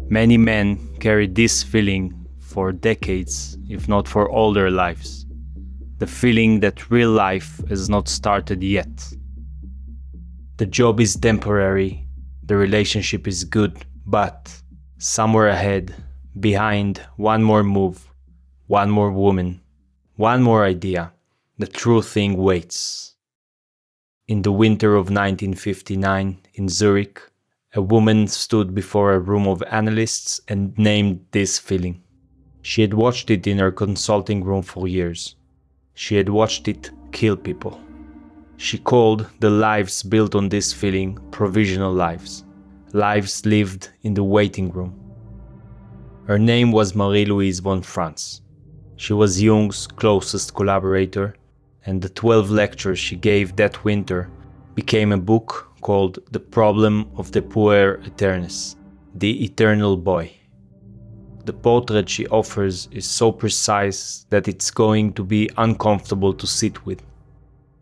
Many men carry this feeling for decades, if not for all their lives. The feeling that real life has not started yet. The job is temporary, the relationship is good, but somewhere ahead, behind one more move, one more woman, one more idea, the true thing waits. In the winter of 1959 in Zurich, a woman stood before a room of analysts and named this feeling. She had watched it in her consulting room for years. She had watched it kill people. She called the lives built on this feeling provisional lives, lives lived in the waiting room. Her name was Marie-Louise von Franz. She was Jung's closest collaborator, and the 12 lectures she gave that winter became a book called The Problem of the Puer Aeternus, the Eternal Boy. The portrait she offers is so precise that it's going to be uncomfortable to sit with.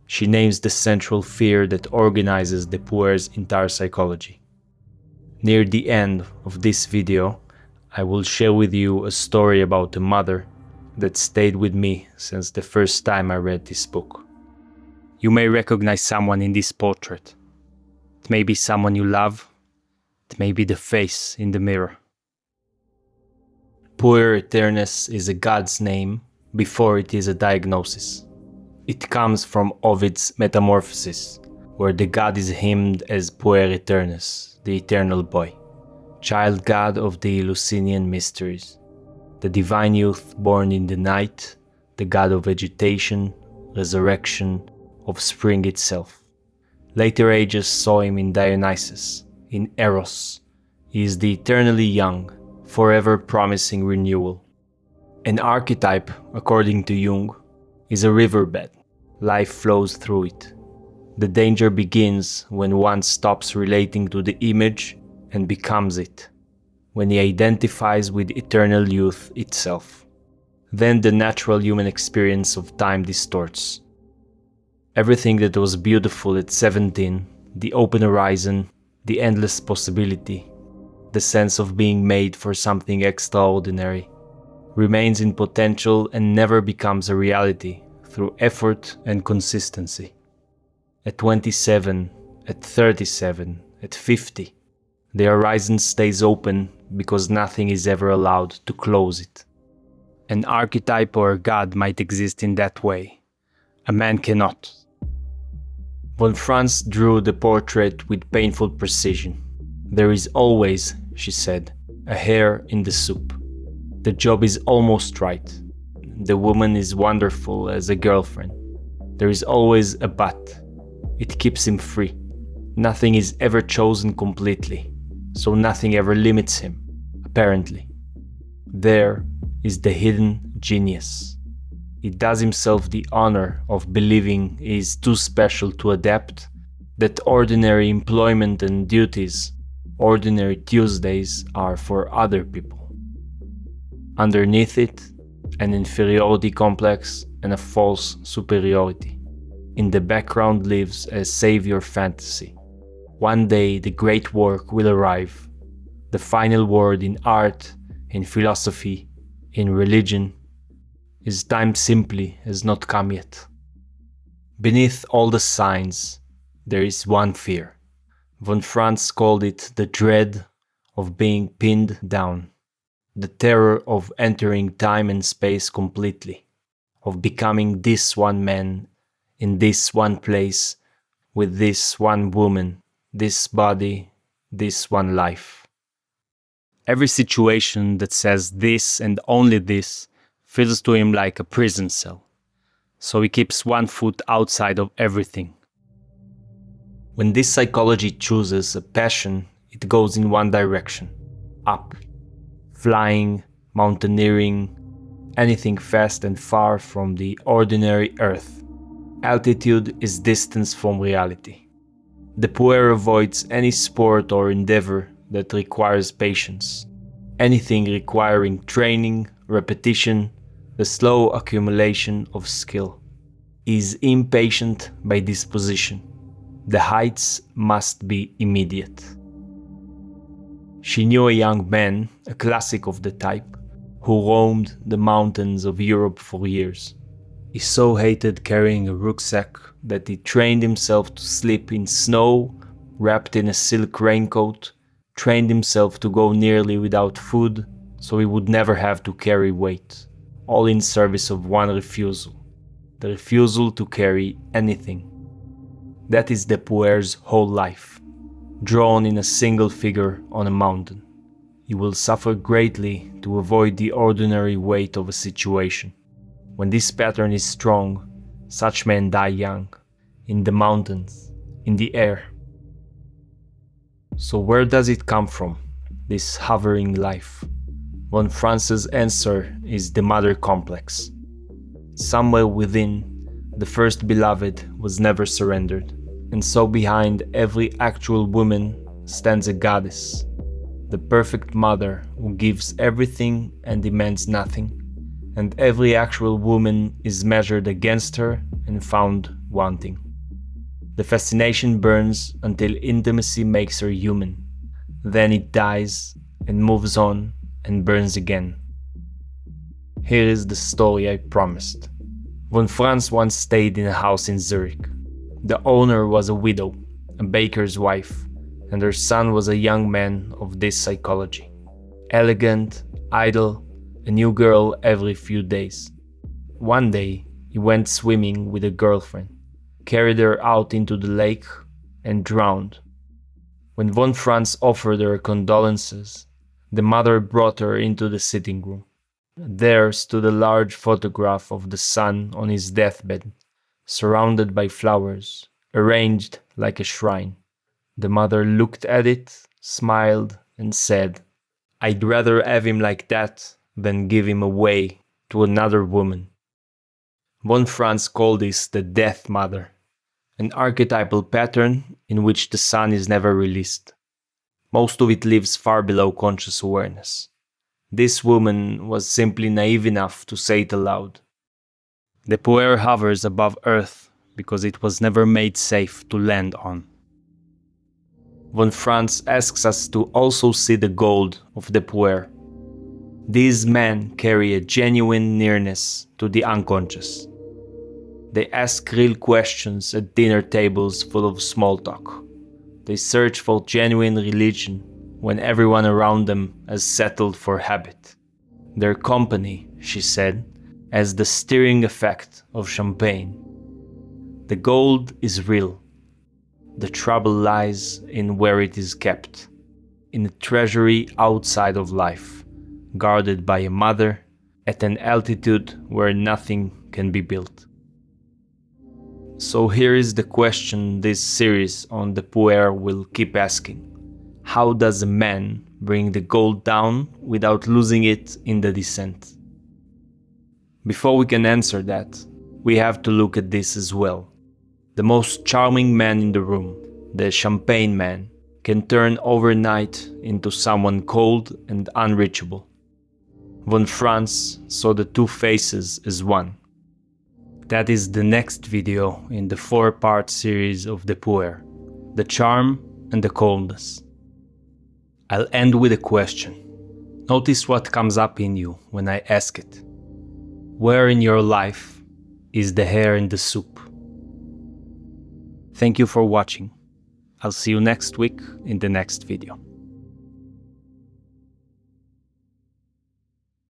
She names the central fear that organizes the Puer's entire psychology. Near the end of this video, I will share with you a story about a mother that stayed with me since the first time I read this book. You may recognize someone in this portrait. It may be someone you love. It may be the face in the mirror. Puer Aeternus is a god's name before it is a diagnosis. It comes from Ovid's Metamorphosis, where the god is hymned as Puer Aeternus, the eternal boy, child god of the Eleusinian mysteries, the divine youth born in the night, the god of vegetation, resurrection, of spring itself. Later ages saw him in Dionysus, in Eros. He is the eternally young, forever promising renewal. An archetype, according to Jung, is a riverbed. Life flows through it. The danger begins when one stops relating to the image and becomes it, when he identifies with eternal youth itself. Then the natural human experience of time distorts. Everything that was beautiful at 17, the open horizon, the endless possibility, the sense of being made for something extraordinary, remains in potential and never becomes a reality through effort and consistency. At 27, at 37, at 50, the horizon stays open because nothing is ever allowed to close it. An archetype or a god might exist in that way. A man cannot. Von Franz drew the portrait with painful precision. There is always, she said, a hair in the soup. The job is almost right. The woman is wonderful as a girlfriend. There is always a but. It keeps him free. Nothing is ever chosen completely, so nothing ever limits him, apparently. There is the hidden genius. He does himself the honor of believing he is too special to adapt, that ordinary employment and duties, ordinary Tuesdays, are for other people. Underneath it, an inferiority complex and a false superiority. In the background lives a savior fantasy. One day the great work will arrive. The final word in art, in philosophy, in religion. His time simply has not come yet. Beneath all the signs, there is one fear. Von Franz called it the dread of being pinned down. The terror of entering time and space completely, of becoming this one man, in this one place, with this one woman, this body, this one life. Every situation that says this and only this feels to him like a prison cell, so he keeps one foot outside of everything. When this psychology chooses a passion, it goes in one direction, up. Flying, mountaineering, anything fast and far from the ordinary earth. Altitude is distance from reality. The Puer avoids any sport or endeavor that requires patience. Anything requiring training, repetition, the slow accumulation of skill. He is impatient by disposition. The heights must be immediate. She knew a young man, a classic of the type, who roamed the mountains of Europe for years. He so hated carrying a rucksack that he trained himself to sleep in snow, wrapped in a silk raincoat, trained himself to go nearly without food, so he would never have to carry weight, all in service of one refusal, the refusal to carry anything. That is the Puer's whole life, drawn in a single figure on a mountain. He will suffer greatly to avoid the ordinary weight of a situation. When this pattern is strong, such men die young, in the mountains, in the air. So where does it come from, this hovering life? Von Franz's answer is the mother complex. Somewhere within, the first beloved was never surrendered, and so behind every actual woman stands a goddess, the perfect mother who gives everything and demands nothing, and every actual woman is measured against her and found wanting. The fascination burns until intimacy makes her human, then it dies and moves on and burns again. Here is the story I promised. Von Franz once stayed in a house in Zurich. The owner was a widow, a baker's wife, and her son was a young man of this psychology. Elegant, idle, a new girl every few days. One day, he went swimming with a girlfriend, carried her out into the lake, and drowned. When von Franz offered her condolences, the mother brought her into the sitting room. There stood a large photograph of the son on his deathbed, surrounded by flowers, arranged like a shrine. The mother looked at it, smiled, and said, "I'd rather have him like that than give him away to another woman." Von Franz called this the death mother, an archetypal pattern in which the son is never released. Most of it lives far below conscious awareness. This woman was simply naive enough to say it aloud. The Puer hovers above earth because it was never made safe to land on. Von Franz asks us to also see the gold of the Puer. These men carry a genuine nearness to the unconscious. They ask real questions at dinner tables full of small talk. They search for genuine religion when everyone around them has settled for habit. Their company, she said, has the steering effect of champagne. The gold is real. The trouble lies in where it is kept, in a treasury outside of life, guarded by a mother at an altitude where nothing can be built. So here is the question this series on the Puer will keep asking. How does a man bring the gold down without losing it in the descent? Before we can answer that, we have to look at this as well. The most charming man in the room, the champagne man, can turn overnight into someone cold and unreachable. Von Franz saw the two faces as one. That is the next video in the 4-part series of the Puer, the charm and the coldness. I'll end with a question. Notice what comes up in you when I ask it. Where in your life is the hair in the soup? Thank you for watching. I'll see you next week in the next video.